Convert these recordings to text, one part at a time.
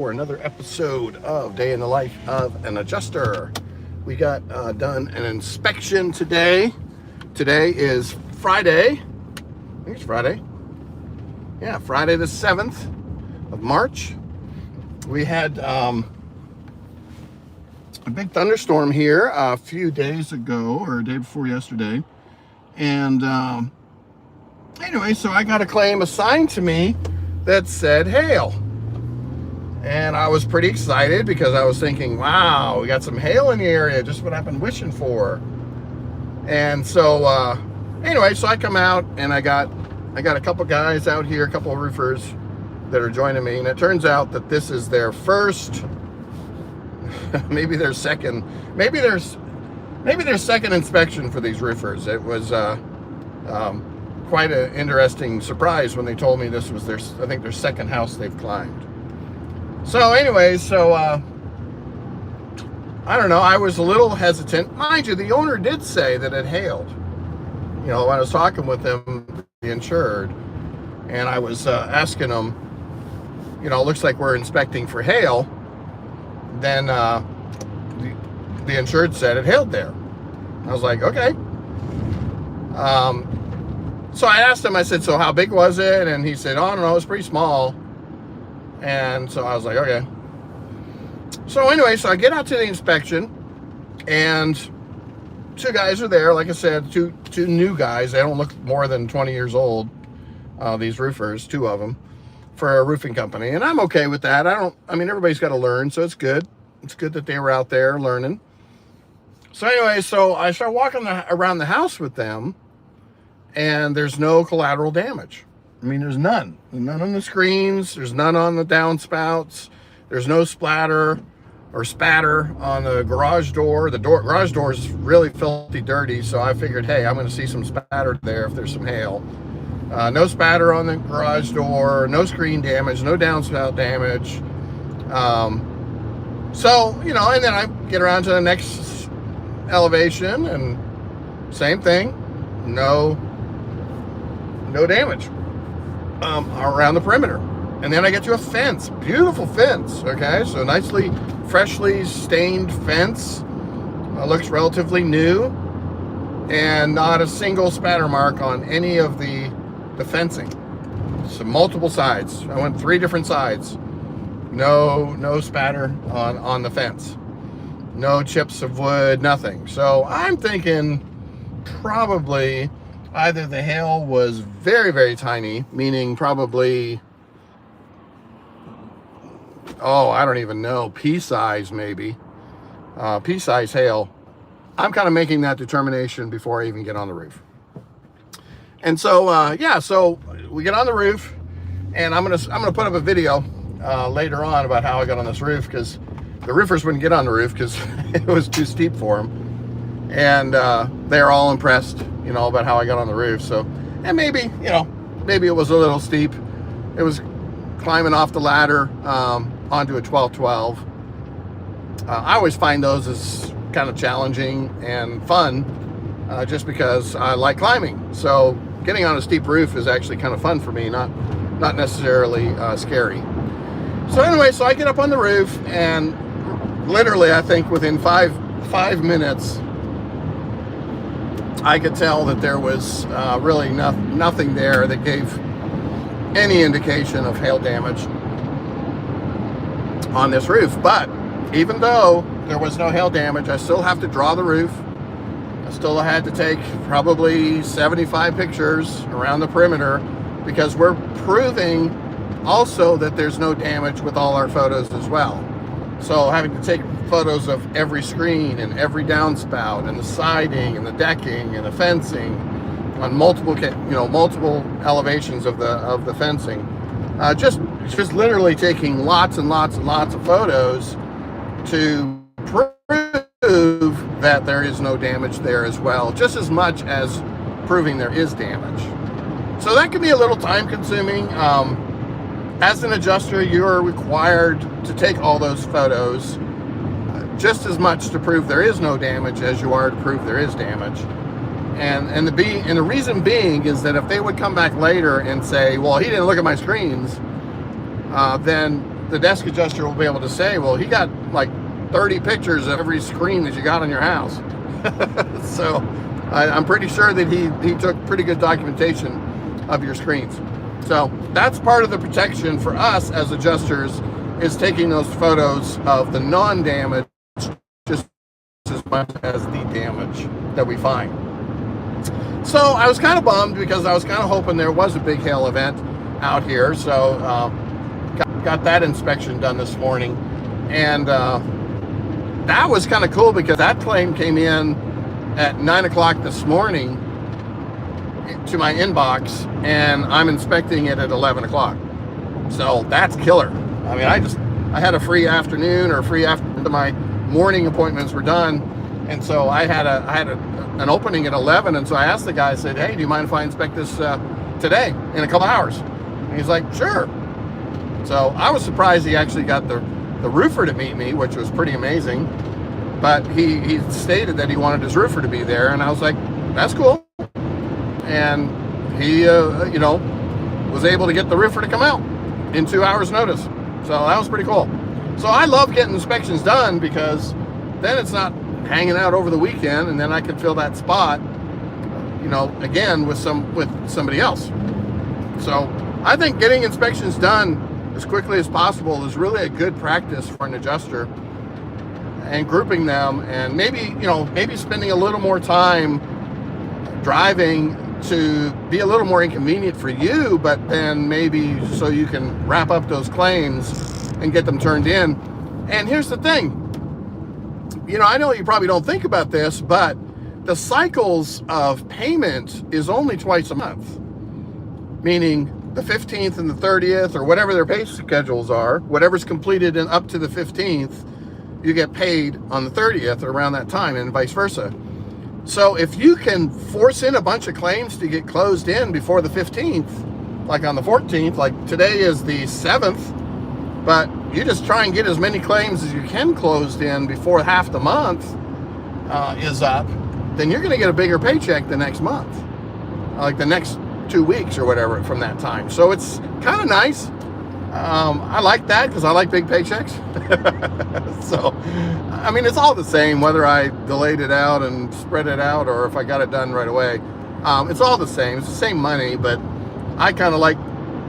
for another episode of Day in the Life of an Adjuster. We got done an inspection today. Today is Friday. I think it's Friday. Yeah, Friday the 7th of March. We had a big thunderstorm here a few days ago, or a day before yesterday. And anyway, so I got a claim assigned to me that said hail. And I was pretty excited because I was thinking, wow, we got some hail in the area, just what I've been wishing for. And so anyway, so I come out and I got a couple guys out here, a couple of roofers that are joining me, and it turns out that this is their first, maybe their second inspection for these roofers. It was quite an interesting surprise when they told me this was I think their second house they've climbed. So anyways, I don't know, I was a little hesitant. Mind you, the owner did say that it hailed. You know, when I was talking with them, the insured, and I was asking them, you know, it looks like we're inspecting for hail. Then the insured said it hailed there. I was like, okay. So I asked him, I said, so how big was it? And he said, oh, I don't know, it's pretty small. And so I was like, okay. So anyway, so I get out to the inspection, and two guys are there. Like I said, two new guys. They don't look more than 20 years old, these roofers, two of them, for a roofing company. And I'm okay with that. I mean, everybody's got to learn, so it's good. It's good that they were out there learning. So anyway, so I start walking around the house with them, and there's no collateral damage. I mean, there's none on the screens. There's none on the downspouts. There's no splatter or spatter on the garage door. The garage door is really filthy dirty, so I figured, hey, I'm going to see some spatter there if there's some hail. No spatter on the garage door, no screen damage, no downspout damage. So, you know, and then I get around to the next elevation, and same thing, no damage around the perimeter. And then I get to a fence, beautiful fence, okay? So nicely, freshly stained fence, looks relatively new, and not a single spatter mark on any of the fencing. So multiple sides. I went 3 different sides. No spatter on the fence. No chips of wood, nothing. So I'm thinking probably either the hail was very, very tiny, meaning probably, I don't even know, pea-size maybe. Pea-size hail. I'm kind of making that determination before I even get on the roof. And so, so we get on the roof, and I'm gonna put up a video later on about how I got on this roof, because the roofers wouldn't get on the roof because it was too steep for them. And they're all impressed, you know, about how I got on the roof. So, and maybe it was a little steep. It was climbing off the ladder onto a 1212. I always find those as kind of challenging and fun, just because I like climbing. So getting on a steep roof is actually kind of fun for me, not necessarily scary. So anyway, so I get up on the roof, and literally, I think within five minutes, I could tell that there was really nothing there that gave any indication of hail damage on this roof. But even though there was no hail damage, I still have to draw the roof. I still had to take probably 75 pictures around the perimeter, because we're proving also that there's no damage with all our photos as well. So having to take photos of every screen and every downspout and the siding and the decking and the fencing on multiple elevations of the fencing, just literally taking lots and lots and lots of photos to prove that there is no damage there as well, just as much as proving there is damage. So that can be a little time consuming. As an adjuster, you're required to take all those photos just as much to prove there is no damage as you are to prove there is damage. And the reason being is that if they would come back later and say, well, he didn't look at my screens, then the desk adjuster will be able to say, well, he got like 30 pictures of every screen that you got on your house. So I'm pretty sure that he took pretty good documentation of your screens. So that's part of the protection for us as adjusters, is taking those photos of the non-damage just as much as the damage that we find. So I was kind of bummed because I was kind of hoping there was a big hail event out here. So got that inspection done this morning, and that was kind of cool because that claim came in at 9 o'clock this morning to my inbox, and I'm inspecting it at 11 o'clock. So that's killer. I mean, I had a free afternoon, or free after my morning appointments were done, and so I had an opening at 11, and so I asked the guy, I said, hey, do you mind if I inspect this today in a couple hours? And he's like, sure. So I was surprised he actually got the roofer to meet me, which was pretty amazing. But he stated that he wanted his roofer to be there, and I was like, that's cool. And he, was able to get the roofer to come out in 2 hours notice. So that was pretty cool. So I love getting inspections done, because then it's not hanging out over the weekend, and then I can fill that spot, again with somebody else. So I think getting inspections done as quickly as possible is really a good practice for an adjuster, and grouping them, and maybe spending a little more time driving to be a little more inconvenient for you, but then maybe so you can wrap up those claims and get them turned in. And here's the thing, I know you probably don't think about this, but the cycles of payment is only twice a month, meaning the 15th and the 30th, or whatever their pay schedules are, whatever's completed and up to the 15th, you get paid on the 30th or around that time, and vice versa. So if you can force in a bunch of claims to get closed in before the 15th, like on the 14th, like today is the 7th, but you just try and get as many claims as you can closed in before half the month is up, then you're going to get a bigger paycheck the next month, like the next 2 weeks or whatever from that time. So it's kind of nice. I like that because I like big paychecks. So, I mean, it's all the same whether I delayed it out and spread it out, or if I got it done right away. It's all the same. It's the same money, but I kind of like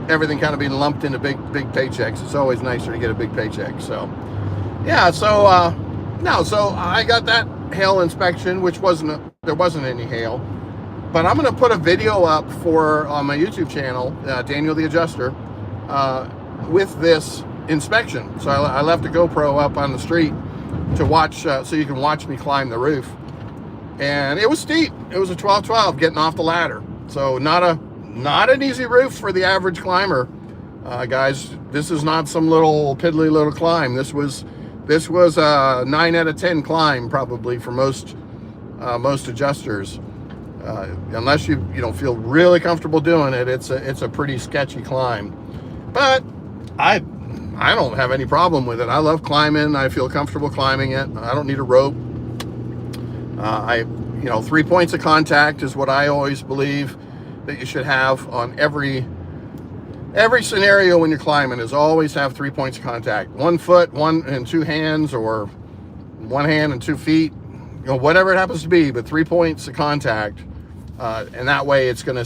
everything kind of being lumped into big paychecks. It's always nicer to get a big paycheck. So, yeah. So, so I got that hail inspection, which there wasn't any hail. But I'm going to put a video up on my YouTube channel, Daniel the Adjuster, with this inspection. So I left a GoPro up on the street to watch, so you can watch me climb the roof. And it was steep. It was a 12-12 getting off the ladder. So not an easy roof for the average climber, guys. This is not some little piddly little climb. This was a 9 out of 10 climb probably for most adjusters. Unless you feel really comfortable doing it, it's a pretty sketchy climb. But I don't have any problem with it. I love climbing. I feel comfortable climbing it. I don't need a rope. 3 points of contact is what I always believe that you should have on every scenario when you're climbing, is always have 3 points of contact. 1 foot, 1 and 2 hands, or 1 hand and 2 feet, whatever it happens to be, but 3 points of contact. And that way it's gonna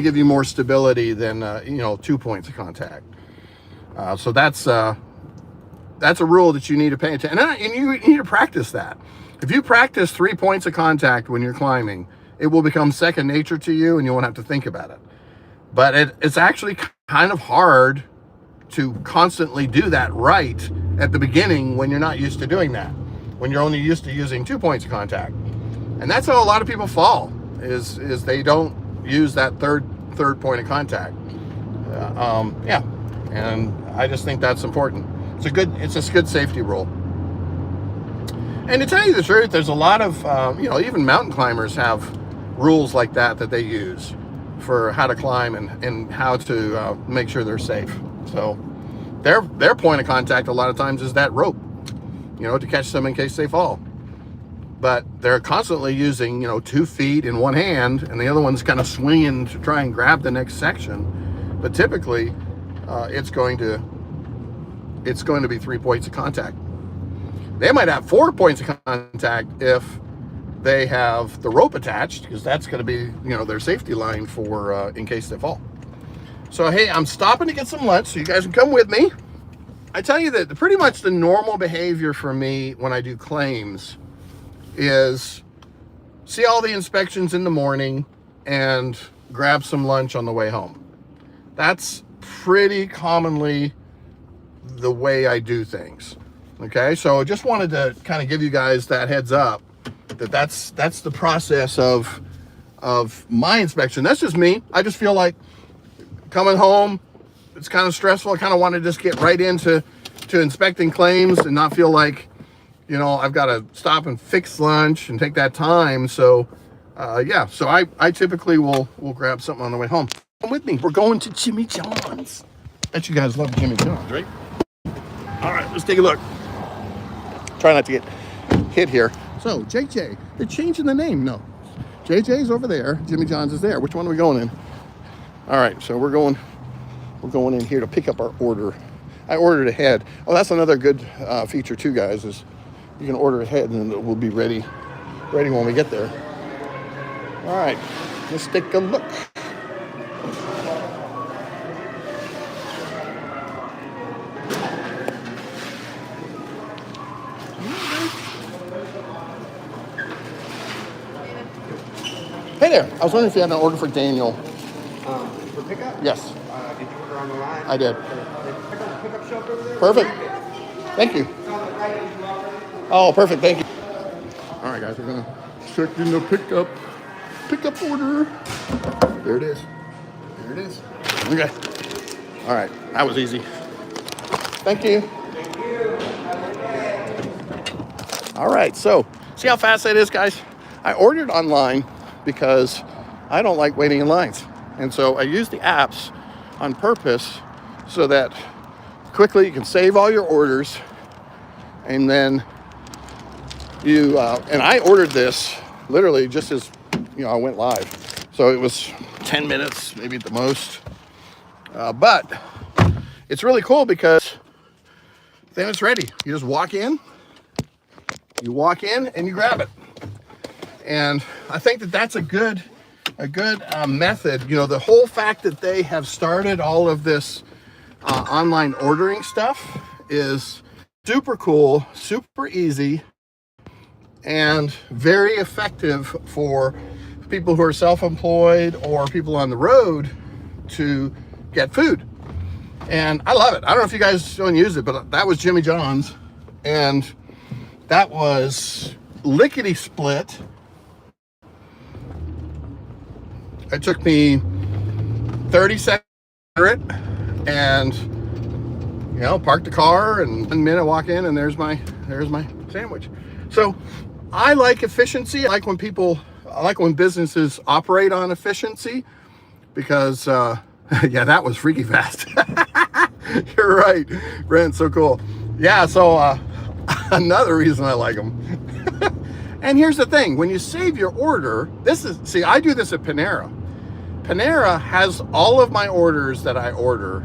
give you more stability than 2 points of contact. So that's a rule that you need to pay attention, and you need to practice that. If you practice 3 points of contact when you're climbing, it will become second nature to you, and you won't have to think about it. But it's actually kind of hard to constantly do that right at the beginning when you're not used to doing that, when you're only used to using 2 points of contact. And that's how a lot of people fall, is they don't use that third point of contact. Yeah, and I just think that's important. It's a good safety rule. And to tell you the truth, there's a lot of even mountain climbers have rules like that they use for how to climb and how to make sure they're safe. So their point of contact a lot of times is that rope, to catch them in case they fall. But they're constantly using 2 feet in one hand, and the other one's kind of swinging to try and grab the next section. But typically it's going to it's going to be 3 points of contact. They might have 4 points of contact if they have the rope attached, because that's going to be, you know, their safety line for in case they fall. So, hey, I'm stopping to get some lunch, so you guys can come with me. I tell you that pretty much the normal behavior for me when I do claims is see all the inspections in the morning and grab some lunch on the way home. That's pretty commonly the way I do things. Okay, so just wanted to kind of give you guys that heads up that that's the process of my inspection. That's just me. I just feel like coming home, it's kind of stressful. I kind of want to just get right into inspecting claims and not feel like, you know, I've got to stop and fix lunch and take that time. So yeah, so I typically will grab something on the way home. Come with me. We're going to Jimmy John's. Bet you guys love Jimmy John's, right? All right, let's take a look. Try not to get hit here. So JJ, they're changing the name. No, JJ's over there. Jimmy John's is there. Which one are we going in? All right, so we're going in here to pick up our order. I ordered ahead. Oh, that's another good feature too, guys, is you can order ahead and it will be ready when we get there. All right, let's take a look. Hey there, I was wondering if you had an order for Daniel. For pickup? Yes. Did you order on the line? I did. Pickup shelf over there? Perfect. Thank you. Oh, perfect. Thank you. All right, guys, we're gonna check in the pickup order. There it is. There it is. Okay. All right, that was easy. Thank you. Thank you. All right, so see how fast that is, guys? I ordered online because I don't like waiting in lines. And so I use the apps on purpose so that quickly you can save all your orders. And then you, and I ordered this literally just as, you know, I went live. So it was 10 minutes, maybe at the most. But it's really cool because then it's ready. You just walk in and you grab it. And I think that that's a good method. You know, the whole fact that they have started all of this online ordering stuff is super cool, super easy, and very effective for people who are self-employed or people on the road to get food. And I love it. I don't know if you guys don't use it, but that was Jimmy John's, and that was lickety split. It took me 30 seconds and, you know, park the car, and 1 minute walk in and there's my sandwich. So I like efficiency. I like when businesses operate on efficiency, because yeah, that was freaky fast. You're right, Brent, so cool. Yeah, so another reason I like them. And here's the thing, when you save your order, see, I do this at Panera. Panera has all of my orders that I order,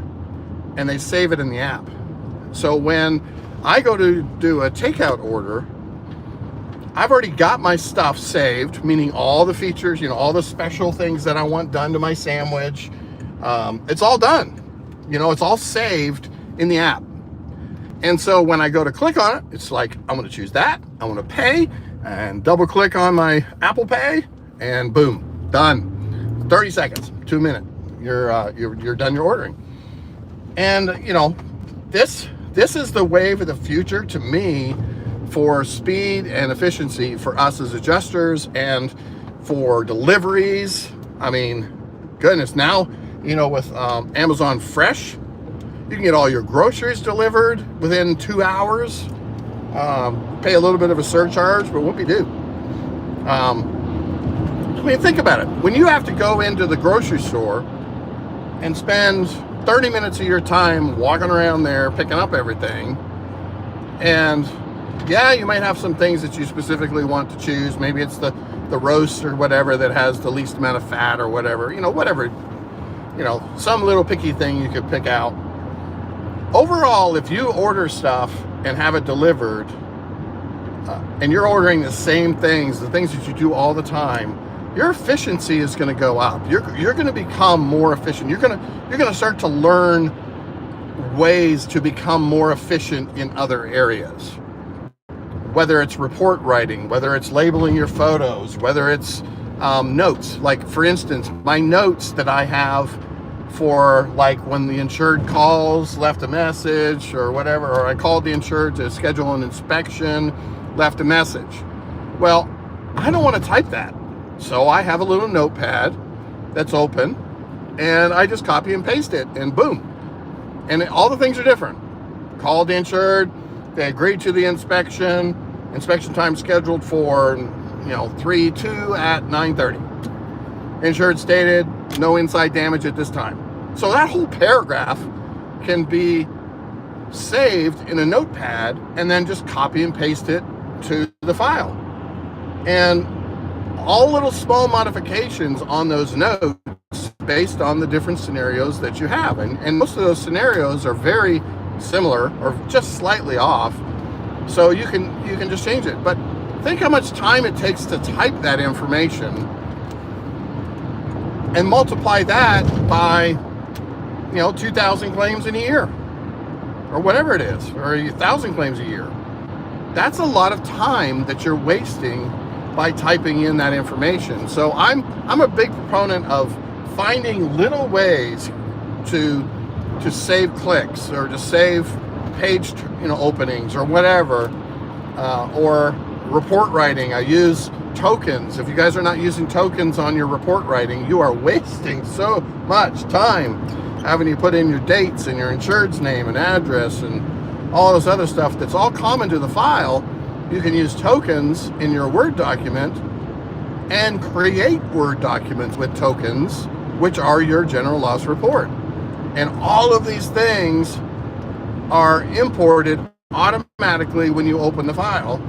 and they save it in the app. So when I go to do a takeout order, I've already got my stuff saved, meaning all the features, you know, all the special things that I want done to my sandwich. It's all done. You know, it's all saved in the app. And so when I go to click on it, it's like, I'm going to choose that. I want to pay, and double click on my Apple Pay, and boom, done. 30 seconds, 2 minutes. You're done your ordering. And you know, this is the wave of the future to me for speed and efficiency for us as adjusters and for deliveries. I mean, goodness, now, you know, with Amazon Fresh, you can get all your groceries delivered within 2 hours. Pay a little bit of a surcharge, but whoopie-doo. I mean, think about it. When you have to go into the grocery store and spend 30 minutes of your time walking around there, picking up everything, and yeah, you might have some things that you specifically want to choose. Maybe it's the roast or whatever that has the least amount of fat or whatever, you know, some little picky thing you could pick out. overall, if you order stuff and have it delivered, and you're ordering the same things, the things that you do all the time, your efficiency is going to go up. You're going to become more efficient. You're going to start to learn ways to become more efficient in other areas. Whether it's report writing, whether it's labeling your photos, whether it's notes. Like, for instance, my notes that I have for, like, when the insured calls, left a message or whatever, or I called the insured to schedule an inspection, left a message. Well, I don't want to type that. So I have a little notepad that's open, and I just copy and paste it, and boom. And all the things are different. Called the insured, they agreed to the inspection time scheduled for 3/2 at 9:30. Insured stated no inside damage at this time. So that whole paragraph can be saved in a notepad and then just copy and paste it to the file. And all little small modifications on those notes based on the different scenarios that you have. And most of those scenarios are very similar or just slightly off. So you can just change it. But think how much time it takes to type that information and multiply that by 2,000 claims in a year or whatever it is, or 1,000 claims a year. That's a lot of time that you're wasting by typing in that information. So I'm a big proponent of finding little ways to save clicks or to save page openings or whatever, or report writing. I use tokens. If you guys are not using tokens on your report writing, you are wasting so much time having you put in your dates and your insured's name and address and all this other stuff that's all common to the file. You can use tokens in your Word document and create Word documents with tokens, which are your general loss report. And all of these things are imported automatically when you open the file,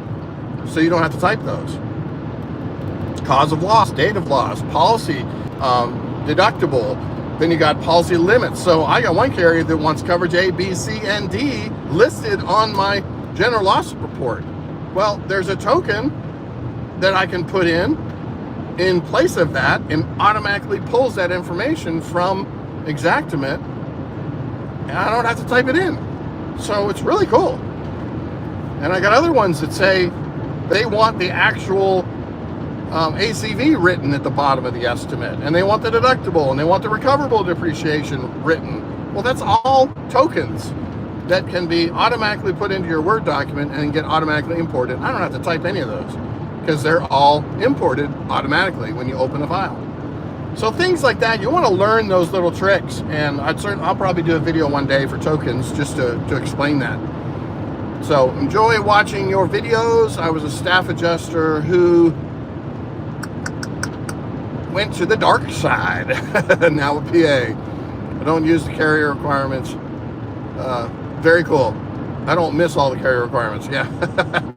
so you don't have to type those. Cause of loss, date of loss, policy, deductible. Then you got policy limits. So I got one carrier that wants coverage A, B, C, and D listed on my general loss report. Well, there's a token that I can put in place of that, and automatically pulls that information from Xactimate, and I don't have to type it in. So it's really cool. And I got other ones that say they want the actual ACV written at the bottom of the estimate, and they want the deductible, and they want the recoverable depreciation written. Well, that's all tokens that can be automatically put into your Word document and get automatically imported. I don't have to type any of those because they're all imported automatically when you open the file. So things like that, you want to learn those little tricks, and I'll probably do a video one day for tokens just to explain that. So enjoy watching your videos. I was a staff adjuster who went to the dark side. Now a PA. I don't use the carrier requirements. Very cool. I don't miss all the carrier requirements. Yeah,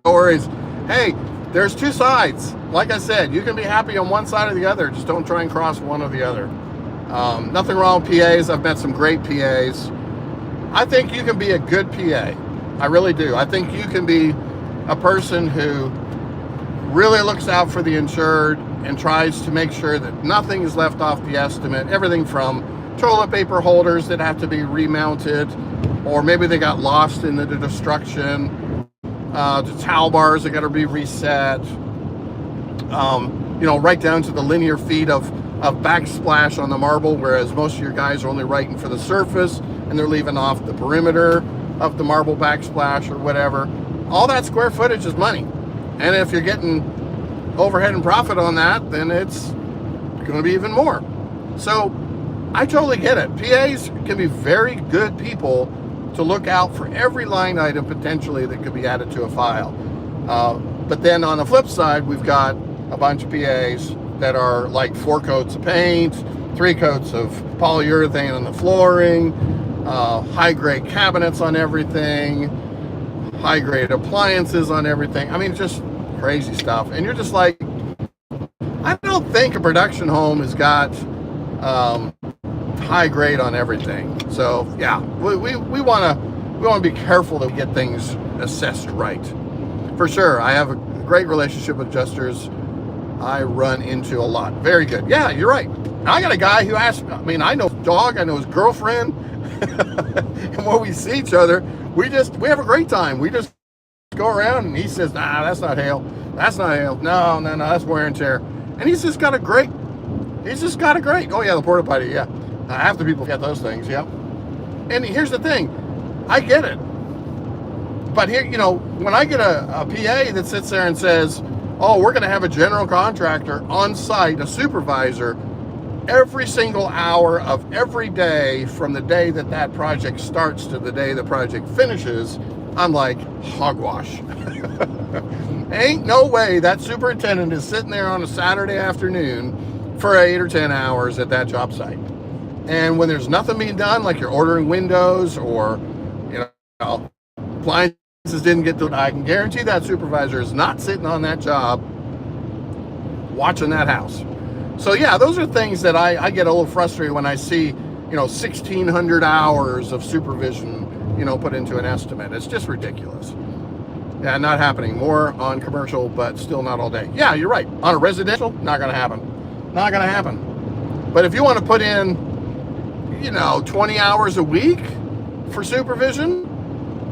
no worries. Hey, there's two sides. Like I said, you can be happy on one side or the other. Just don't try and cross one or the other. Nothing wrong with PAs. I've met some great PAs. I think you can be a good PA. I really do. I think you can be a person who really looks out for the insured and tries to make sure that nothing is left off the estimate. Everything from toilet paper holders that have to be remounted, or maybe they got lost in the destruction, to towel bars that got to be reset, right down to the linear feet of backsplash on the marble, whereas most of your guys are only writing for the surface and they're leaving off the perimeter of the marble backsplash or whatever. All that square footage is money. And if you're getting overhead and profit on that, then it's going to be even more. So I totally get it. PAs can be very good people to look out for every line item potentially that could be added to a file. But then on the flip side, we've got a bunch of PAs that are like 4 coats of paint, 3 coats of polyurethane on the flooring, high-grade cabinets on everything, high-grade appliances on everything. I mean, just crazy stuff. And you're just like, I don't think a production home has got high grade on everything. So yeah, we want to we want to be careful that we get things assessed right. For sure, I have a great relationship with adjusters. I run into a lot. Very good. Yeah, you're right. I got a guy who asked, I mean, I know his dog, I know his girlfriend, and when we see each other, we have a great time. We just go around and he says, nah, that's not hail. That's not hail. No, that's wear and tear. And he's just got a great, oh yeah, the porta potty, yeah. Half the people get those things, yeah. And here's the thing, I get it. But here, when I get a PA that sits there and says, oh, we're going to have a general contractor on site, a supervisor, every single hour of every day from the day that project starts to the day the project finishes, I'm like, hogwash. Ain't no way that superintendent is sitting there on a Saturday afternoon for 8 or 10 hours at that job site. And when there's nothing being done, like you're ordering windows or, appliances didn't get done, I can guarantee that supervisor is not sitting on that job watching that house. So yeah, those are things that I get a little frustrated when I see, 1,600 hours of supervision, put into an estimate. It's just ridiculous. Yeah, not happening. More on commercial, but still not all day. Yeah, you're right. On a residential, not going to happen. Not going to happen. But if you want to put in, 20 hours a week for supervision,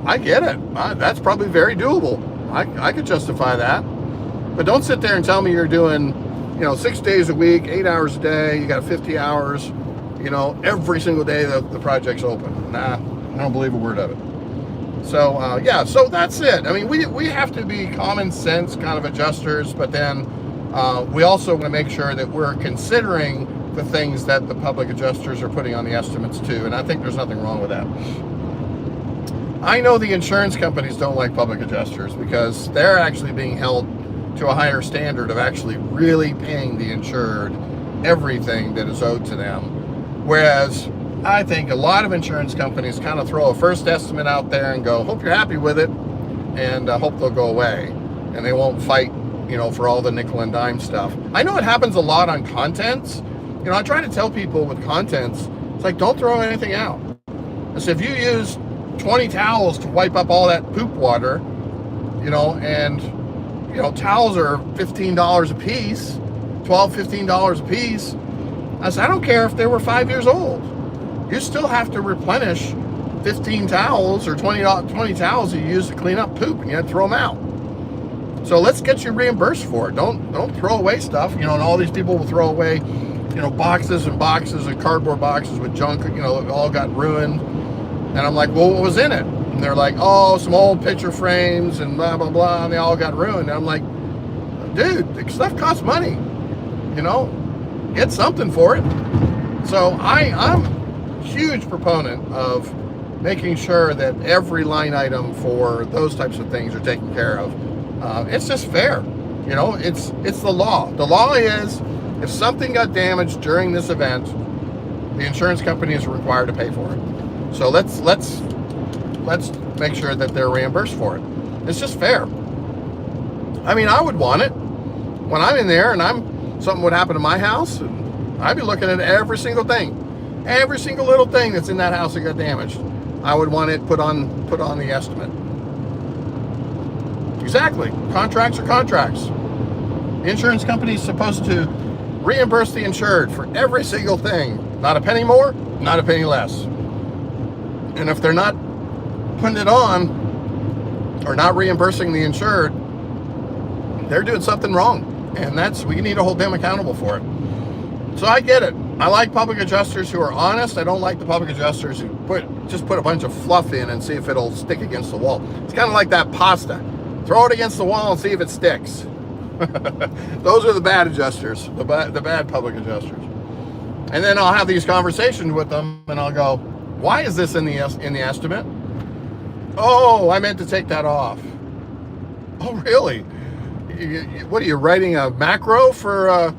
I get it. That's probably very doable. I could justify that. But don't sit there and tell me you're doing, 6 days a week, 8 hours a day, you got 50 hours, every single day the project's open. Nah, I don't believe a word of it. So, yeah, so that's it. I mean, we have to be common sense kind of adjusters, but then we also want to make sure that we're considering the things that the public adjusters are putting on the estimates too, and I think there's nothing wrong with that. I know the insurance companies don't like public adjusters because they're actually being held to a higher standard of actually really paying the insured everything that is owed to them. Whereas I think a lot of insurance companies kind of throw a first estimate out there and go, hope you're happy with it, and hope they'll go away. And they won't fight, for all the nickel and dime stuff. I know it happens a lot on contents. I try to tell people with contents, it's like, don't throw anything out. So if you use 20 towels to wipe up all that poop water, and towels are $15 a piece, $15 a piece. I said, I don't care if they were 5 years old. You still have to replenish 15 towels or 20 towels that you use to clean up poop, and you have to throw them out. So let's get you reimbursed for it. Don't throw away stuff. And all these people will throw away, boxes and boxes of cardboard boxes with junk, it all got ruined. And I'm like, well, what was in it? And they're like, oh, some old picture frames and blah, blah, blah, and they all got ruined. And I'm like, dude, the stuff costs money, get something for it. So I'm a huge proponent of making sure that every line item for those types of things are taken care of. It's just fair, it's the law. The law is, if something got damaged during this event, the insurance company is required to pay for it. So let's make sure that they're reimbursed for it. It's just fair. I mean, I would want it when I'm in there and something would happen to my house, and I'd be looking at every single thing, every single little thing that's in that house that got damaged. I would want it put on the estimate. Exactly. Contracts are contracts. The insurance company is supposed to reimburse the insured for every single thing. Not a penny more, not a penny less. And if they're not putting it on or not reimbursing the insured, they're doing something wrong. And we need to hold them accountable for it. So I get it. I like public adjusters who are honest. I don't like the public adjusters who just put a bunch of fluff in and see if it'll stick against the wall. It's kind of like that pasta. Throw it against the wall and see if it sticks. Those are the bad adjusters, the bad public adjusters. And then I'll have these conversations with them, and I'll go, why is this in the estimate? Oh, I meant to take that off. Oh, really? What are you writing a macro for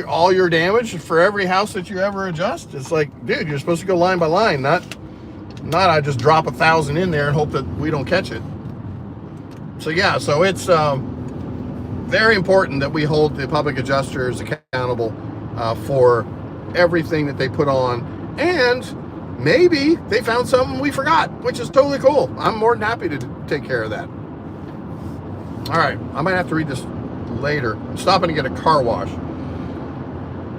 all your damage for every house that you ever adjust? It's like, dude, you're supposed to go line by line, not I just drop 1,000 in there and hope that we don't catch it. So yeah, so it's very important that we hold the public adjusters accountable for everything that they put on, and maybe they found something we forgot, which is totally cool. I'm more than happy to take care of that. All right, I might have to read this later. I'm stopping to get a car wash.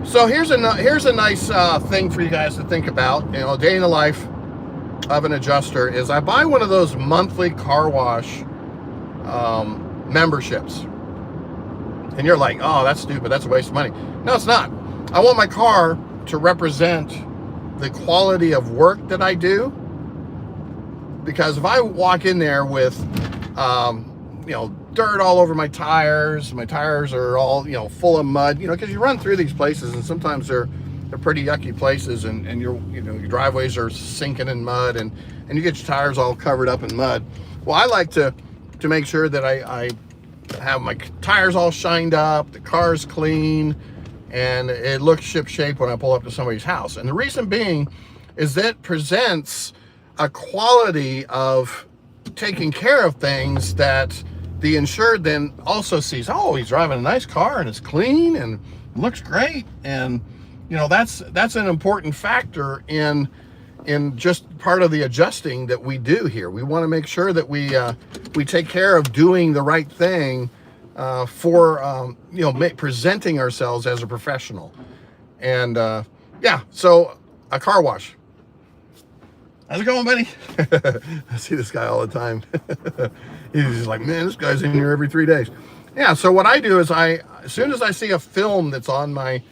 So here's a nice thing for you guys to think about. You know, a day in the life of an adjuster is I buy one of those monthly car wash memberships. And you're like, oh, that's stupid. That's a waste of money. No, it's not. I want my car to represent the quality of work that I do. Because if I walk in there with, you know, dirt all over my tires are all, you know, full of mud, you know, because you run through these places and sometimes they're pretty yucky places, and your driveways are sinking in mud, and you get your tires all covered up in mud. Well, I like to make sure that I have my tires all shined up, the car's clean, and it looks ship shape when I pull up to somebody's house. And the reason being is that presents a quality of taking care of things that the insured then also sees. Oh, he's driving a nice car and it's clean and looks great. And you know, that's an important factor in just part of the adjusting that we do here. We want to make sure that we take care of doing the right thing for you know, presenting ourselves as a professional. And yeah, so a car wash. How's it going, buddy? I see this guy all the time. He's just like, man, this guy's in here every 3 days. Yeah, so what I do is as soon as I see a film that's on my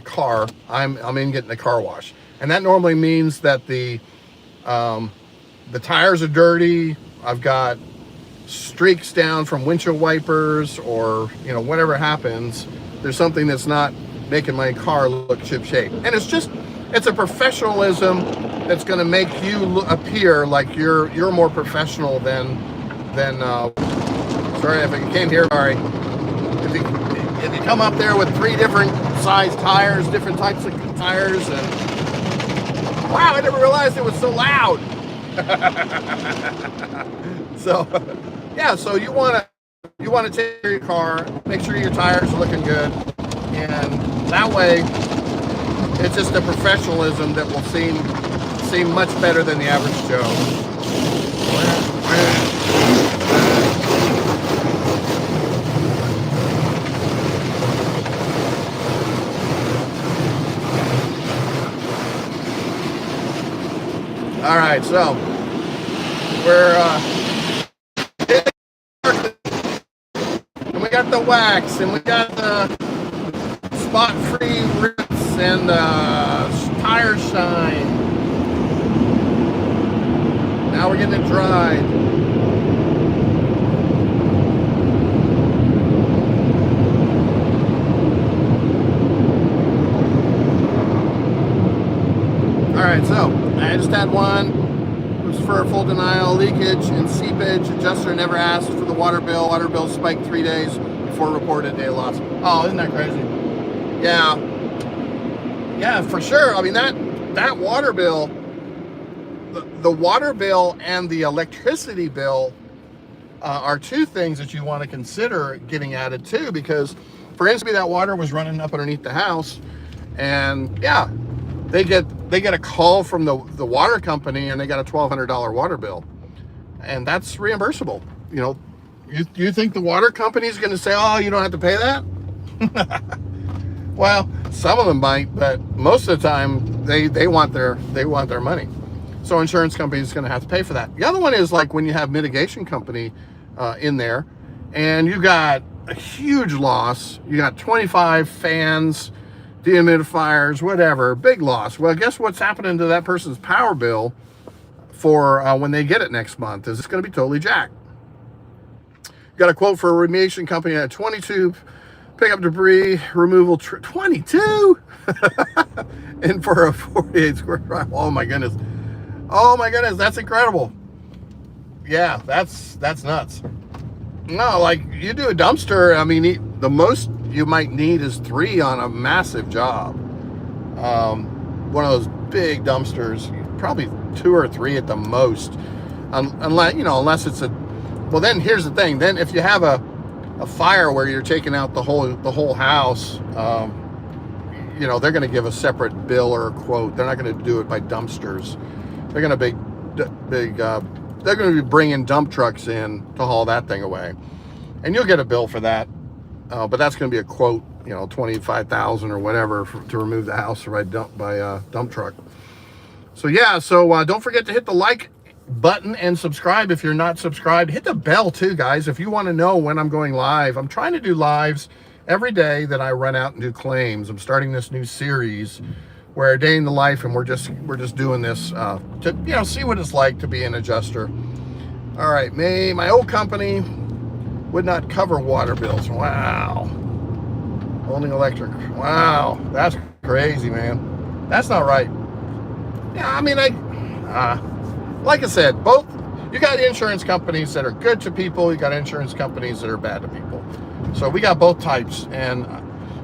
car, I'm in getting a car wash. And that normally means that the tires are dirty. I've got streaks down from windshield wipers, or, you know, whatever happens, there's something that's not making my car look ship shape. And it's a professionalism that's going to make you appear like you're more professional than sorry if you came here, sorry. If you come up there with 3 different size tires, different types of tires, and wow, I never realized it was so loud. So yeah, so you want to take care of your car, make sure your tires are looking good, and that way it's just a professionalism that will seem much better than the average Joe. All right, so we're and we got the wax, and we got the spot-free roots, and tire shine. Now we're getting it dried. All right, so I just had one. It was for a full denial, leakage and seepage. Adjuster never asked for the water bill. Water bill spiked 3 days before reported day loss. Oh, isn't that crazy? Yeah. Yeah, for sure. I mean, that water bill, the water bill and the electricity bill are 2 things that you want to consider getting added to, because for instance, that water was running up underneath the house, and yeah, they get a call from the water company, and they got a $1,200 water bill, and that's reimbursable. You know, you think the water company is going to say, oh, you don't have to pay that? Well, some of them might, but most of the time they want their money. So insurance company is going to have to pay for that. The other one is like when you have mitigation company in there, and you got a huge loss. You got 25 fans, dehumidifiers, whatever, big loss. Well, guess what's happening to that person's power bill for when they get it next month? Is it's going to be totally jacked. Got a quote for a remediation company at 22 pickup debris removal 22 and for a 48 square drive. Oh my goodness, that's incredible. Yeah, that's nuts. No, like you do a dumpster, I mean, the most you might need is 3 on a massive job. One of those big dumpsters, probably 2 or 3 at the most, unless it's well, then here's the thing. Then if you have a fire where you're taking out the whole house, you know, they're going to give a separate bill or a quote. They're not going to do it by dumpsters. They're going to they're going to be bringing dump trucks in to haul that thing away, and you'll get a bill for that. But that's going to be a quote, you know, $25,000 or whatever to remove the house by dump truck. So yeah, so don't forget to hit the like button and subscribe if you're not subscribed. Hit the bell too, guys, if you want to know when I'm going live. I'm trying to do lives every day that I run out and do claims. I'm starting this new series where a day in the life, and we're just doing this to, you know, see what it's like to be an adjuster. All right, my old company would not cover water bills. Wow. Only electric. Wow, that's crazy, man. That's not right. Yeah, I mean, like I said, both, you got insurance companies that are good to people, you got insurance companies that are bad to people. So we got both types. And,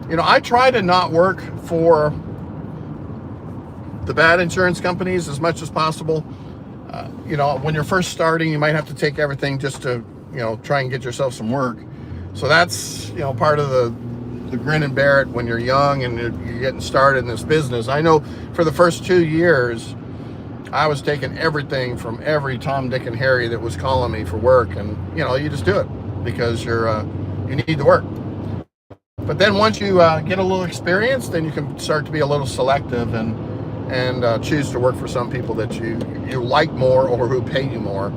you know, I try to not work for the bad insurance companies as much as possible. You know, when you're first starting, you might have to take everything just to, you know, try and get yourself some work. So that's, you know, part of the grin and bear it when you're young and you're getting started in this business. I know for the first 2 years, I was taking everything from every Tom, Dick, and Harry that was calling me for work, and you know, you just do it because you need to work. But then once you get a little experience, then you can start to be a little selective and choose to work for some people that you like more or who pay you more.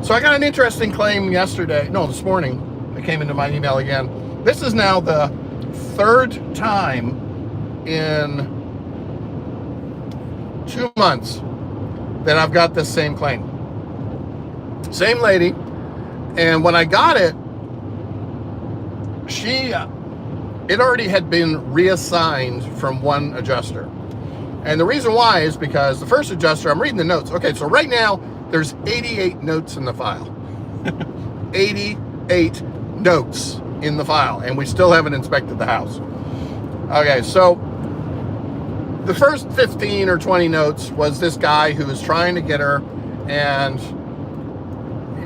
So I got an interesting claim this morning. It came into my email again. This is now the third time in 2 months that I've got this same claim. Same lady. And when I got it, it already had been reassigned from one adjuster. And the reason why is because the first adjuster, I'm reading the notes. Okay, so right now, there's 88 notes in the file. 88 notes in the file, and we still haven't inspected the house. Okay, so the first 15 or 20 notes was this guy who was trying to get her and,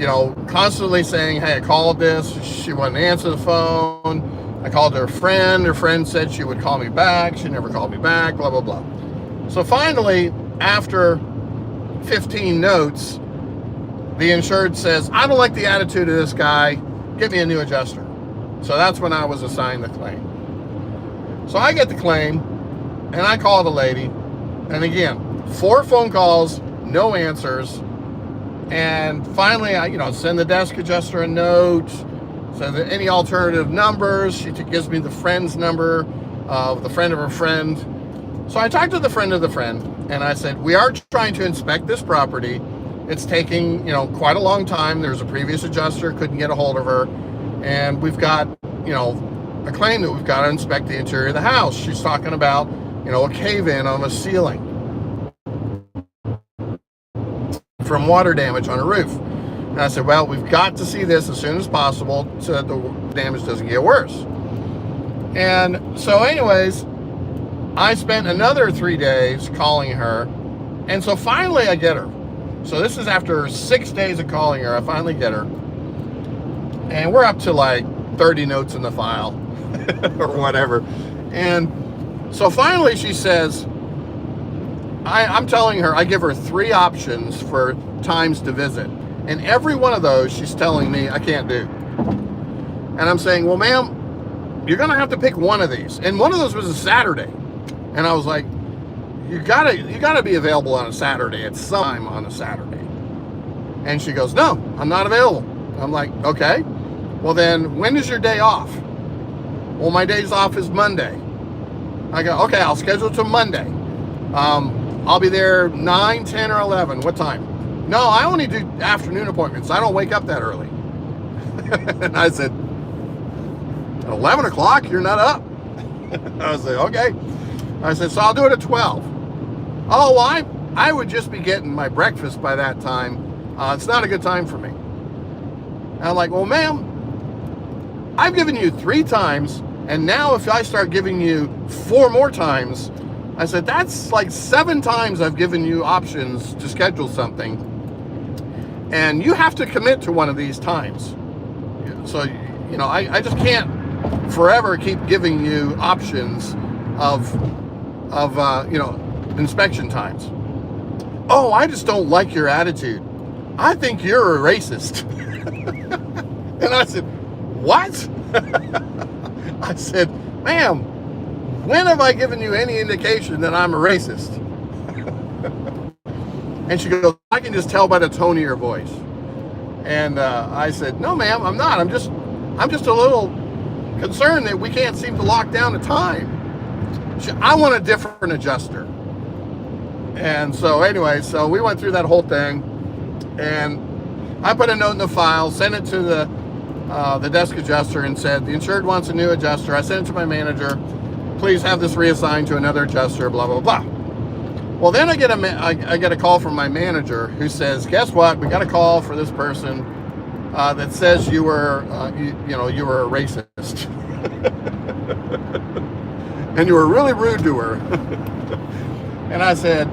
you know, constantly saying, hey, I called this, she wouldn't answer the phone. I called her friend said she would call me back, she never called me back, blah, blah, blah. So finally, after 15 notes, the insured says, I don't like the attitude of this guy, get me a new adjuster. So that's when I was assigned the claim. So I get the claim, and I call the lady, and again, 4 phone calls, no answers, and finally I, you know, send the desk adjuster a note, says any alternative numbers. She gives me the friend's number, the friend of her friend. So I talked to the friend of the friend, and I said, we are trying to inspect this property. It's taking, you know, quite a long time. There's a previous adjuster, couldn't get a hold of her, and we've got, you know, a claim that we've got to inspect the interior of the house. She's talking about, you know, a cave-in on a ceiling from water damage on a roof. And I said, well, we've got to see this as soon as possible so that the damage doesn't get worse. And so anyways, I spent another 3 days calling her, and so finally I get her. So this is after 6 days of calling her, I finally get her. And we're up to like 30 notes in the file or whatever. And so finally she says, I'm telling her, I give her 3 options for times to visit. And every one of those she's telling me I can't do. And I'm saying, well, ma'am, you're gonna have to pick one of these. And one of those was a Saturday. And I was like, you gotta be available on a Saturday at some time on a Saturday. And she goes, no, I'm not available. I'm like, okay, well then when is your day off? Well, my days off is Monday. I go, okay, I'll schedule it to Monday. I'll be there 9, 10, or 11. What time? No, I only do afternoon appointments. I don't wake up that early. And I said, at 11 o'clock, you're not up. I was like, okay. I said, so I'll do it at 12. Oh, well, I would just be getting my breakfast by that time. It's not a good time for me. And I'm like, well, ma'am, I've given you 3 times, and now if I start giving you 4 more times, I said, that's like 7 times I've given you options to schedule something, and you have to commit to one of these times. So, you know, I just can't forever keep giving you options of inspection times. Oh, I just don't like your attitude. I think you're a racist. And I said, what? I said, ma'am, when have I given you any indication that I'm a racist? And she goes, I can just tell by the tone of your voice. And I said, no, ma'am, I'm not. I'm just a little concerned that we can't seem to lock down the time. I want a different adjuster. And so anyway, so we went through that whole thing, and I put a note in the file, sent it to the desk adjuster, and said, the insured wants a new adjuster. I sent it to my manager. Please have this reassigned to another adjuster, blah, blah, blah. Well, then I get a call from my manager who says, guess what? We got a call for this person that says you were you were a racist. And you were really rude to her. And I said,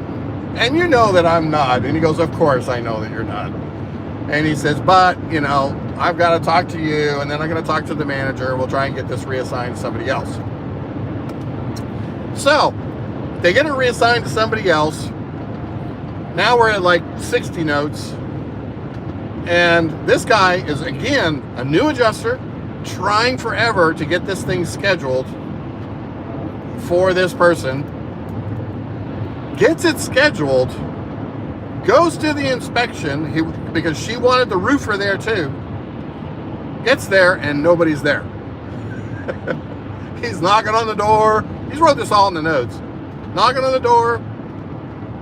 and you know that I'm not. And he goes, of course I know that you're not. And he says, but, I've got to talk to you, and then I'm going to talk to the manager. We'll try and get this reassigned to somebody else. So, they get it reassigned to somebody else. Now we're at like 60 notes. And this guy is, again, a new adjuster, trying forever to get this thing scheduled for this person. Gets it scheduled, goes to the inspection, because she wanted the roofer there too. Gets there and nobody's there. He's knocking on the door. He's wrote this all in the notes. Knocking on the door,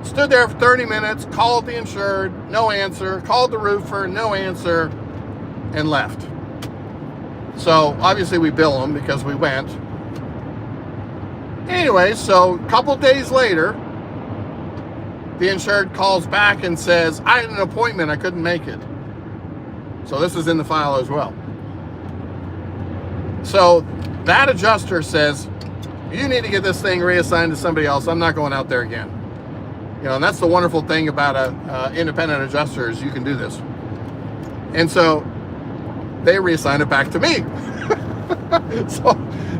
stood there for 30 minutes, called the insured, no answer, called the roofer, no answer, and left. So obviously we bill him because we went. Anyway, so a couple days later, the insured calls back and says, I had an appointment, I couldn't make it. So this is in the file as well. So that adjuster says, you need to get this thing reassigned to somebody else. I'm not going out there again. And that's the wonderful thing about a independent adjuster is you can do this. And so they reassign it back to me. So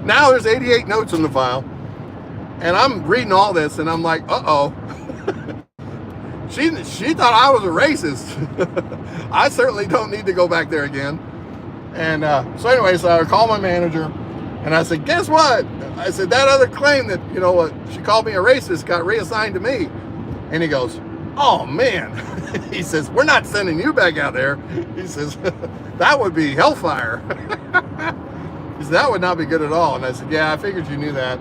now there's 88 notes in the file. And I'm reading all this and I'm like, uh-oh. She thought I was a racist. I certainly don't need to go back there again. And so anyway, so I called my manager and I said, guess what? I said, that other claim that, she called me a racist got reassigned to me. And he goes, oh man. He says, we're not sending you back out there. He says, that would be hellfire. He said, that would not be good at all. And I said, yeah, I figured you knew that.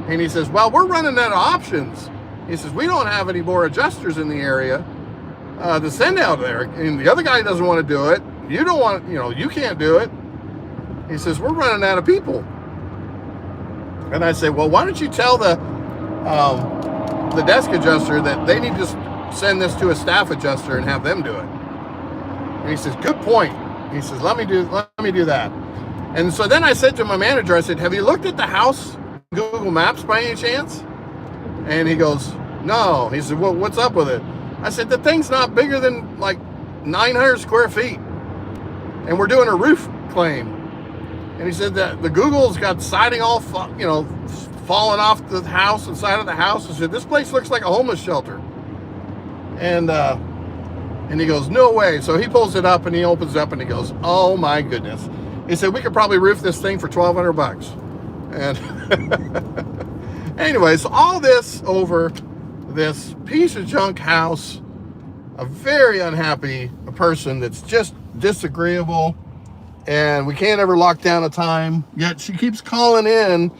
And he says, well, we're running out of options. He says, we don't have any more adjusters in the area to send out there. And the other guy doesn't want to do it. You don't want, you can't do it. He says, we're running out of people. And I say, well, why don't you tell the desk adjuster that they need to send this to a staff adjuster and have them do it. And he says, good point. He says, let me do that. And so then I said to my manager, I said, have you looked at the house Google Maps by any chance? And he goes, no. He said, well, what's up with it? I said, the thing's not bigger than like 900 square feet. And we're doing a roof claim. And he said that the Google's got siding all, falling off the house, and side of the house. I said, this place looks like a homeless shelter. And he goes, no way. So he pulls it up and he opens it up and he goes, oh my goodness. He said, we could probably roof this thing for $1,200. And anyway, so all this over this piece of junk house, a very unhappy person that's just disagreeable, and we can't ever lock down a time, yet she keeps calling in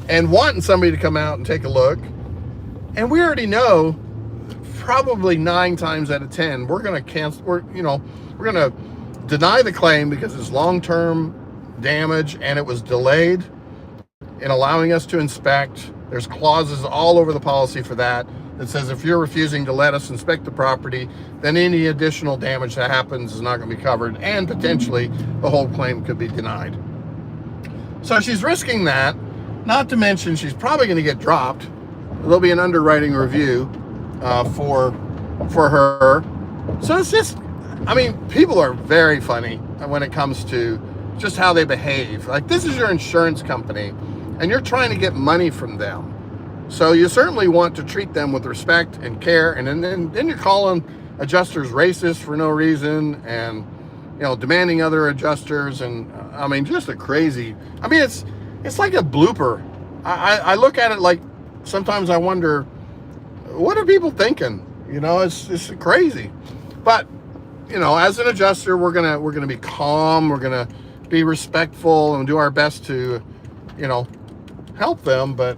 and wanting somebody to come out and take a look. And we already know probably 9 times out of 10, we're going to cancel, we're going to deny the claim because it's long-term damage and it was delayed in allowing us to inspect. There's clauses all over the policy for that says if you're refusing to let us inspect the property, then any additional damage that happens is not going to be covered, and potentially the whole claim could be denied. So she's risking that, not to mention she's probably going to get dropped. There'll be an underwriting review for her. So it's just, people are very funny when it comes to just how they behave. Like, this is your insurance company and you're trying to get money from them. So you certainly want to treat them with respect and care, and then you're calling adjusters racist for no reason, and demanding other adjusters, and I mean, just a crazy. I mean, it's like a blooper. I look at it like sometimes I wonder, what are people thinking? It's crazy. But as an adjuster, we're gonna be calm. We're gonna be respectful and do our best to, help them. But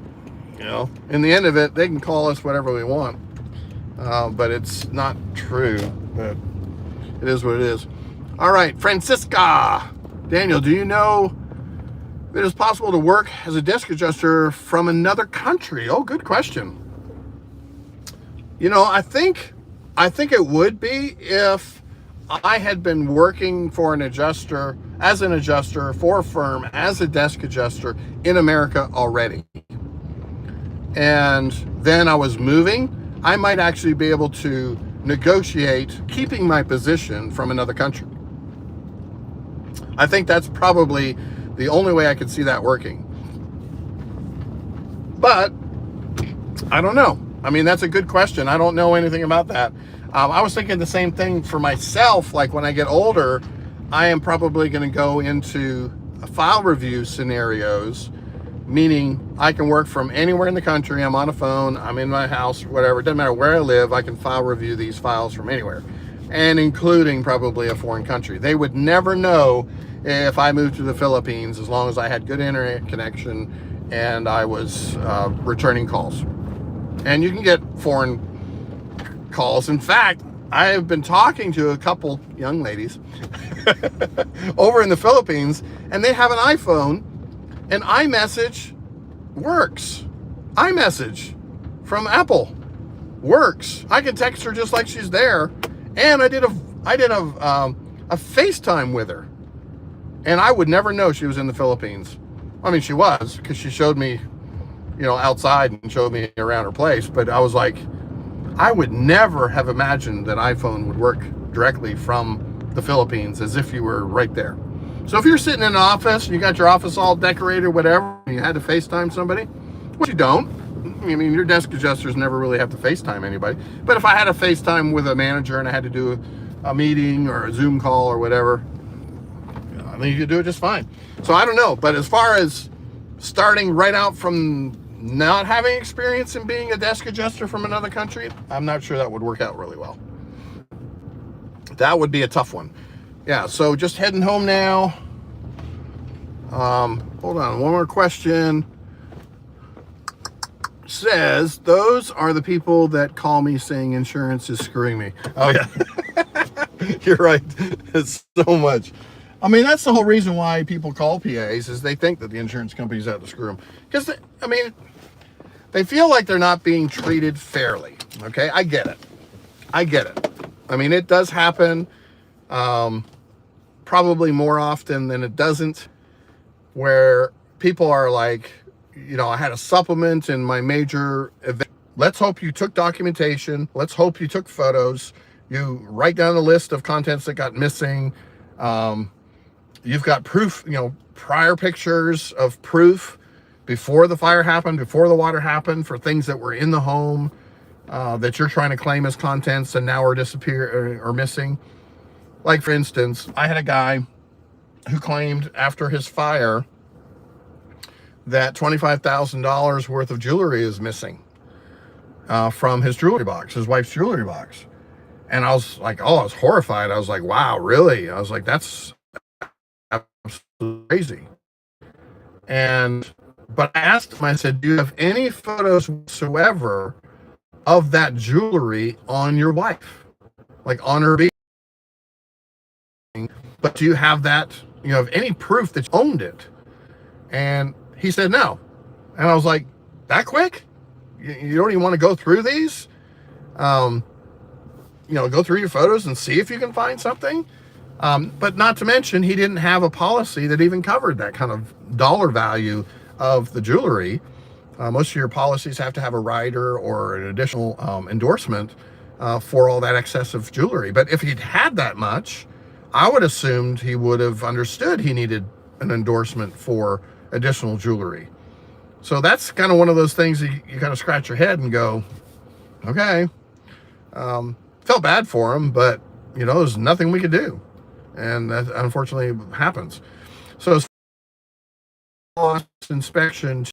in the end of it, they can call us whatever we want. But it's not true. But it is what it is. All right, Francisca. Daniel, do you know if it is possible to work as a desk adjuster from another country? Oh, good question. I think it would be if I had been working for an adjuster, as an adjuster for a firm, as a desk adjuster in America already. And then I was moving, I might actually be able to negotiate keeping my position from another country. I think that's probably the only way I could see that working. But I don't know. I mean, that's a good question. I don't know anything about that. I was thinking the same thing for myself. Like when I get older, I am probably going to go into file review scenarios, meaning I can work from anywhere in the country. I'm on a phone, I'm in my house, whatever. It doesn't matter where I live. I can file review these files from anywhere, and including probably a foreign country. They would never know if I moved to the Philippines as long as I had good internet connection and I was returning calls. And you can get foreign calls. In fact, I have been talking to a couple young ladies over in the Philippines, and they have an iPhone, and iMessage works. iMessage from Apple works. I can text her just like she's there, and I did a FaceTime with her, and I would never know she was in the Philippines. I mean, she was, because she showed me outside and showed me around her place. But I was like, I would never have imagined that iPhone would work directly from the Philippines as if you were right there. So if you're sitting in an office and you got your office all decorated, whatever, and you had to FaceTime somebody, which you don't. I mean, your desk adjusters never really have to FaceTime anybody. But if I had a FaceTime with a manager and I had to do a meeting or a Zoom call or whatever, I think you could do it just fine. So I don't know. But as far as starting right out from not having experience in being a desk adjuster from another country, I'm not sure that would work out really well. That would be a tough one. Yeah, so just heading home now. Hold on, one more question. Says, those are the people that call me saying insurance is screwing me. Oh yeah, you're right. It's so much. I mean, that's the whole reason why people call PAs, is they think that the insurance company's out to screw them. Because, I mean, they feel like they're not being treated fairly. Okay, I get it. I mean, it does happen, probably more often than it doesn't, where people are like, I had a supplement in my major event. Let's hope you took documentation. Let's hope you took photos. You write down a list of contents that got missing. You've got proof, prior pictures of proof before the fire happened, before the water happened, for things that were in the home that you're trying to claim as contents and now are or missing. Like, for instance, I had a guy who claimed after his fire that $25,000 worth of jewelry is missing from his jewelry box, his wife's jewelry box. And I was like, I was horrified. I was like, wow, really? I was like, that's absolutely crazy. But I asked him, I said, do you have any photos whatsoever of that jewelry on your wife? Like on her being? But do you have that, have any proof that you owned it? And he said no. And I was like, that quick? You don't even want to go through these? Go through your photos and see if you can find something? But not to mention, he didn't have a policy that even covered that kind of dollar value of the jewelry. Most of your policies have to have a rider or an additional endorsement for all that excessive jewelry. But if he'd had that much, I would assumed he would have understood he needed an endorsement for additional jewelry. So that's kind of one of those things that you kind of scratch your head and go, okay. Felt bad for him, but there's nothing we could do, and that unfortunately happens. So inspection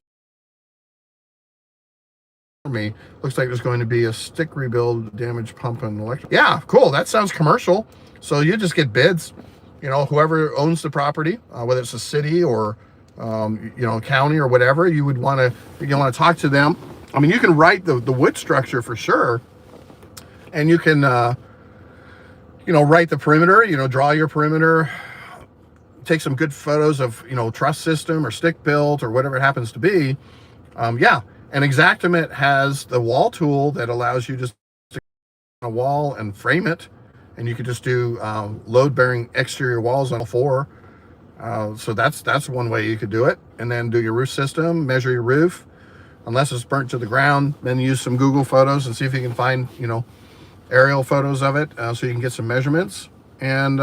for me looks like there's going to be a stick rebuild, damaged pump and electric. Yeah, cool. That sounds commercial. So you just get bids. Whoever owns the property, whether it's a city or county or whatever, you want to talk to them. I mean, you can write the wood structure for sure, and you can write the perimeter. Draw your perimeter. Take some good photos of truss system or stick built or whatever it happens to be. Yeah, and Xactimate has the wall tool that allows you just to a wall and frame it, and you could just do load-bearing exterior walls on all four. So that's one way you could do it, and then do your roof system, measure your roof, unless it's burnt to the ground. Then use some Google photos and see if you can find aerial photos of it, so you can get some measurements. And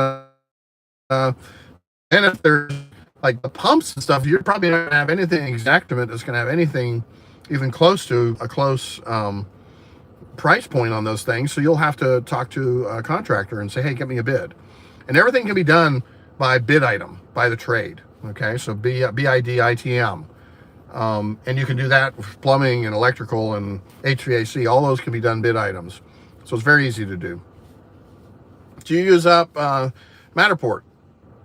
if there's like the pumps and stuff, you're probably not gonna have anything Xactimate that's gonna have anything even close to a close price point on those things. So you'll have to talk to a contractor and say, hey, get me a bid. And everything can be done by bid item, by the trade. Okay, so BID-ITM. And you can do that with plumbing and electrical and HVAC. All those can be done bid items. So it's very easy to do. Do you use up Matterport?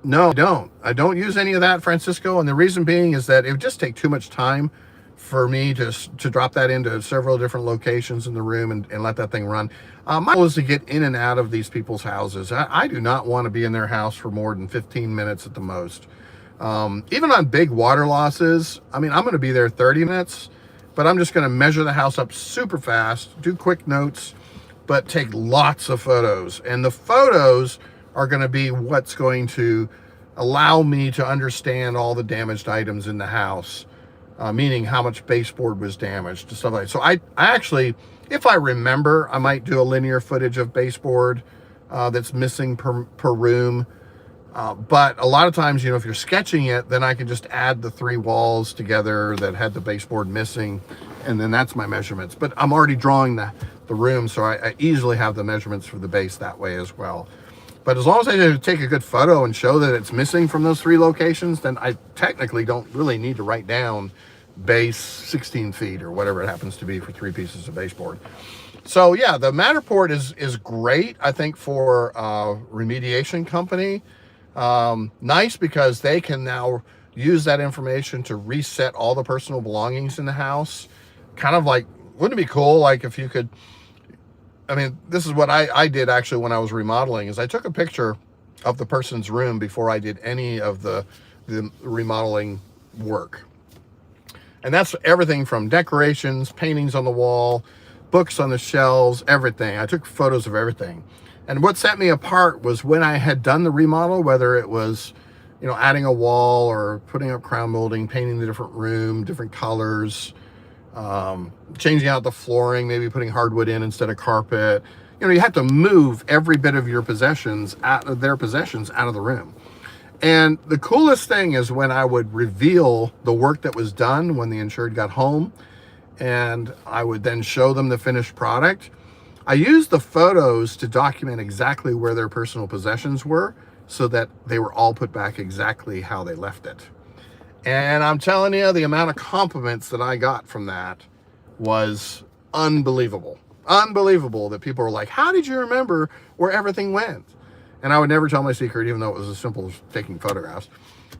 No, I don't. I don't use any of that, Francisco. And the reason being is that it would just take too much time for me to drop that into several different locations in the room and let that thing run. My goal is to get in and out of these people's houses. I do not want to be in their house for more than 15 minutes at the most. Even on big water losses, I mean, I'm going to be there 30 minutes, but I'm just going to measure the house up super fast, do quick notes, but take lots of photos. And the photos are going to be what's going to allow me to understand all the damaged items in the house. Meaning how much baseboard was damaged and stuff like that. So I actually, if I remember, I might do a linear footage of baseboard that's missing per room. But a lot of times, if you're sketching it, then I can just add the 3 walls together that had the baseboard missing, and then that's my measurements. But I'm already drawing the room, so I easily have the measurements for the base that way as well. But as long as I take a good photo and show that it's missing from those 3 locations, then I technically don't really need to write down base 16 feet or whatever it happens to be for 3 pieces of baseboard. So yeah, the Matterport is great, I think, for remediation company. Nice because they can now use that information to reset all the personal belongings in the house. Kind of like, wouldn't it be cool, like if you could, I mean, this is what I did actually when I was remodeling, is I took a picture of the person's room before I did any of the remodeling work. And that's everything from decorations, paintings on the wall, books on the shelves, everything. I took photos of everything. And what set me apart was when I had done the remodel, whether it was, adding a wall or putting up crown molding, painting the different room, different colors, changing out the flooring, maybe putting hardwood in instead of carpet. You have to move every bit of your possessions, out of the room. And the coolest thing is when I would reveal the work that was done when the insured got home, and I would then show them the finished product. I used the photos to document exactly where their personal possessions were so that they were all put back exactly how they left it. And I'm telling you, the amount of compliments that I got from that was unbelievable. Unbelievable that people were like, how did you remember where everything went? And I would never tell my secret, even though it was as simple as taking photographs.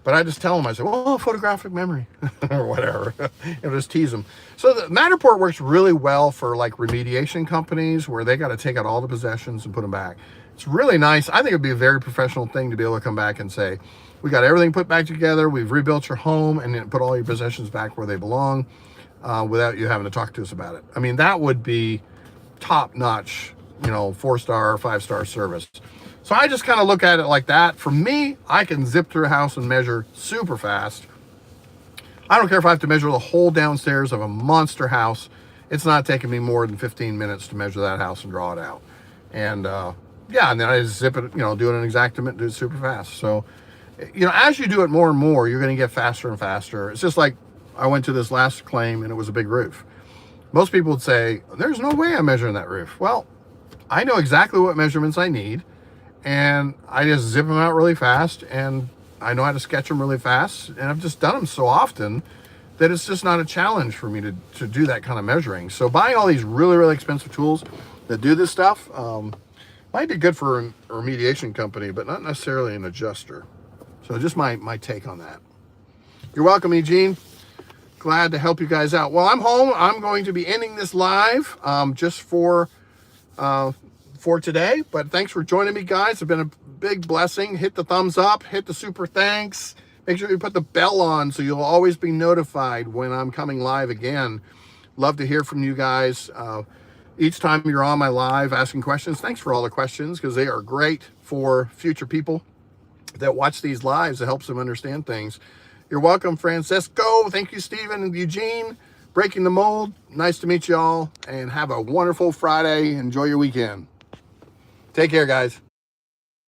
But I just tell them, I say, well, photographic memory or whatever. And just tease them. So the Matterport works really well for like remediation companies where they got to take out all the possessions and put them back. It's really nice. I think it'd be a very professional thing to be able to come back and say, we got everything put back together. We've rebuilt your home and then put all your possessions back where they belong without you having to talk to us about it. I mean, that would be top notch, 4-star, 5-star service. So I just kind of look at it like that. For me, I can zip through a house and measure super fast. I don't care if I have to measure the whole downstairs of a monster house. It's not taking me more than 15 minutes to measure that house and draw it out. And yeah, and then I just zip it, do it in Xactimate, do it super fast. So, as you do it more and more, you're going to get faster and faster. It's just like I went to this last claim and it was a big roof. Most people would say, there's no way I'm measuring that roof. Well, I know exactly what measurements I need, and I just zip them out really fast, and I know how to sketch them really fast, and I've just done them so often that it's just not a challenge for me to do that kind of measuring. So buying all these really, really expensive tools that do this stuff might be good for a remediation company, but not necessarily an adjuster. So just my take on that. You're welcome, Eugene. Glad to help you guys out. Well, I'm home. I'm going to be ending this live just for today. But thanks for joining me, guys. It's been a big blessing. Hit the thumbs up. Hit the super thanks. Make sure you put the bell on so you'll always be notified when I'm coming live again. Love to hear from you guys. Each time you're on my live asking questions, thanks for all the questions because they are great for future people that watch these lives. It helps them understand things. You're welcome, Francisco. Thank you, Stephen and Eugene. Breaking the mold. Nice to meet you all, and have a wonderful Friday. Enjoy your weekend. Take care, guys.